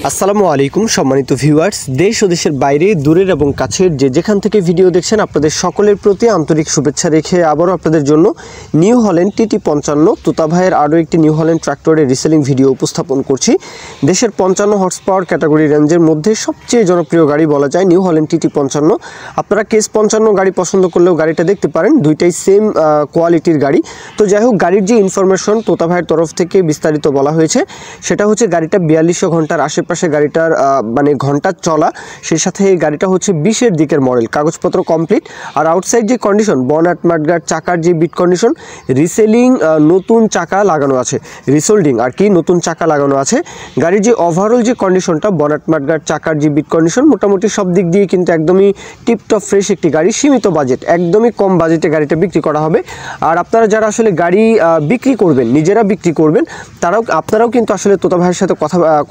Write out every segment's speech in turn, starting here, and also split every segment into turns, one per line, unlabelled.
আসসালামু আলাইকুম সম্মানিত ভিউয়ার্স, দেশ ও দেশের বাইরে দূরের এবং কাছের যেখান থেকে ভিডিও দেখছেন আপনাদের সকলের প্রতি আন্তরিক শুভেচ্ছা রেখে আবারও আপনাদের জন্য নিউ হল্যান্ড TT55 তোতা ভাইয়ের আরও একটি নিউ হল্যান্ড ট্র্যাক্টরের রিসেলিং ভিডিও উপস্থাপন করছি। দেশের 55 হর্স পাওয়ার ক্যাটাগরি রেঞ্জের মধ্যে সবচেয়ে জনপ্রিয় গাড়ি বলা যায় নিউ হল্যান্ড TT55। আপনারা কেস 55 গাড়ি পছন্দ করলেও গাড়িটা দেখতে পারেন, দুইটাই সেম কোয়ালিটির গাড়ি। তো যাই হোক, গাড়ির যে ইনফরমেশন তোতা ভাইয়ের তরফ থেকে বিস্তারিত বলা হয়েছে সেটা হচ্ছে গাড়িটা 4200 ঘন্টার আশেপাশে গাড়িটার মানে ঘন্টা চলা, সেই সাথে এই গাড়িটা হচ্ছে 20-এর দিকের মডেল, কাগজপত্র কমপ্লিট। আর আউটসাইড যে কন্ডিশন, বনাট মাডগার্ড, চাকার যে বিট কন্ডিশন, রিসেলিং নতুন চাকা লাগানো আছে, রিসোল্ডিং আর কি নতুন চাকা লাগানো আছে। গাড়ির যে ওভারঅল যে কন্ডিশনটা, বনাট মাডগার্ড, চাকার যে বিট কন্ডিশন, মোটামুটি সব দিক দিয়ে কিন্তু একদমই টিপটপ ফ্রেশ একটি গাড়ি। সীমিত বাজেট, একদমই কম বাজেটে গাড়িটা বিক্রি করা হবে। আর আপনারা যারা আসলে গাড়ি বিক্রি করবেন, নিজেরা বিক্রি করবেন, আপনারাও কিন্তু আসলে তোতা ভাইয়ের সাথে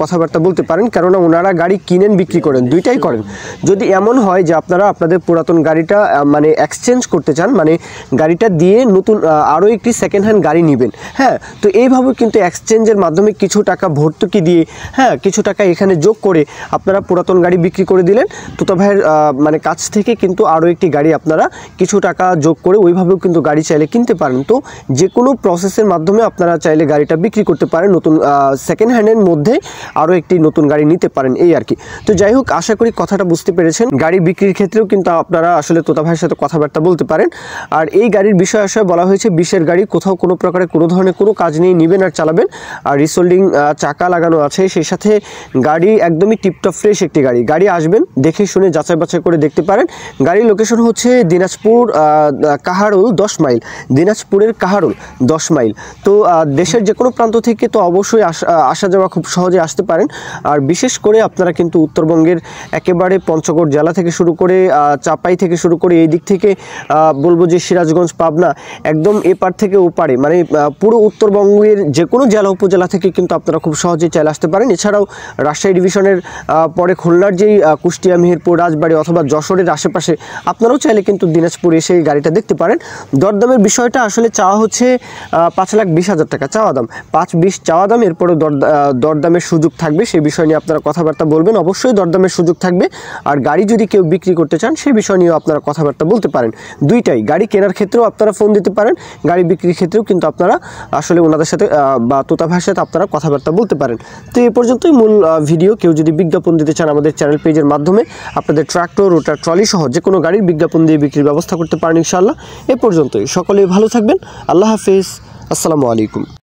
কথাবার্তা বলতে পারেন, কেননা ওনারা গাড়ি কিনেন, বিক্রি করেন, দুইটাই করেন। যদি এমন হয় যে আপনারা আপনাদের পুরাতন গাড়িটা মানে এক্সচেঞ্জ করতে চান, মানে গাড়িটা দিয়ে নতুন আরও একটি সেকেন্ড হ্যান্ড গাড়ি নেবেন, হ্যাঁ, তো এইভাবে কিন্তু এক্সচেঞ্জের মাধ্যমে কিছু টাকা ভর্তুকি দিয়ে, হ্যাঁ, কিছু টাকা এখানে যোগ করে আপনারা পুরাতন গাড়ি বিক্রি করে দিলেন। তোতা ভাইয়ের মানে কাছ থেকে কিন্তু আরও একটি গাড়ি আপনারা কিছু টাকা যোগ করে ওইভাবেও কিন্তু গাড়ি চাইলে কিনতে পারেন। তো যে কোনো প্রসেসের মাধ্যমে আপনারা চাইলে গাড়িটা বিক্রি করতে পারেন, নতুন সেকেন্ড হ্যান্ডের মধ্যে আরও একটি নতুন গাড়ি নিতে পারেন, এই আর কি। তো যাই হোক, আশা করি কথাটা বুঝতে পেরেছেন। গাড়ি বিক্রির ক্ষেত্রেও কিন্তু আপনারা আসলে তোতা ভাইয়ের সাথে কথাবার্তা বলতে পারেন। আর এই গাড়ির বিষয় আশয় বলা হয়েছে 20-এর গাড়ি, কোথাও কোনো প্রকারের কোনো ধরনের কোনো কাজ নিয়ে নেবেন আর চালাবেন। আর রিসোল্ডিং চাকা লাগানো আছে, সেই সাথে গাড়ি একদমই টিপটপ ফ্রেশ একটি গাড়ি। গাড়ি আসবেন, দেখে শুনে যাচাই বাছাই করে দেখতে পারেন। গাড়ির লোকেশন হচ্ছে দিনাজপুর কাহারোল 10 মাইল, দিনাজপুরের কাহারোল 10 মাইল। তো দেশের যে কোনো প্রান্ত থেকে তো অবশ্যই আসা যাওয়া খুব সহজে আসতে পারেন। আর বিশেষ করে আপনারা কিন্তু উত্তরবঙ্গের একেবারে পঞ্চগড় জেলা থেকে শুরু করে চাপাই থেকে শুরু করে এই দিক থেকে বলবো যে সিরাজগঞ্জ, পাবনা, একদম এপার থেকে ওপারে, মানে পুরো উত্তরবঙ্গের যে কোনো জেলা উপজেলা থেকে কিন্তু আপনারা খুব সহজেই চাইলে আসতে পারেন। এছাড়াও রাজশাহী ডিভিশনের পরে খুলনার যেই কুষ্টিয়া, মেহেরপুর, রাজবাড়ী অথবা যশোরের আশেপাশে আপনারাও চাইলে কিন্তু দিনাজপুর এসে এই গাড়িটা দেখতে পারেন। দরদামের বিষয়টা আসলে চাওয়া হচ্ছে 5,20,000 টাকা চাওয়া দাম, 5-20 চাওয়া দাম। এরপরে দরদামের সুযোগ থাকবে, সেই বিষয় নিয়ে আপনারা কথাবার্তা বলবেন, অবশ্যই দরদামের সুযোগ থাকবে। আর গাড়ি যদি কেউ বিক্রি করতে চান সেই বিষয় নিয়েও আপনারা কথাবার্তা বলতে পারেন। দুইটাই, গাড়ি কেনার ক্ষেত্রেও আপনারা ফোন দিতে পারেন, গাড়ি বিক্রির ক্ষেত্রেও কিন্তু আপনারা আসলে ওনাদের সাথে বা তোতা ভাইয়ের সাথে আপনারা কথাবার্তা বলতে পারেন। তো এই পর্যন্তই মূল ভিডিও। কেউ যদি বিজ্ঞাপন দিতে চান আমাদের চ্যানেল পেজের মাধ্যমে আপনাদের ট্রাক্টর, রোটার, ট্রলি সহ যে কোনো গাড়ির বিজ্ঞাপন দিয়ে বিক্রির ব্যবস্থা করতে পারেন ইনশাআল্লাহ। এ পর্যন্তই, সকলেই ভালো থাকবেন। আল্লাহ হাফেজ, আসসালামু আলাইকুম।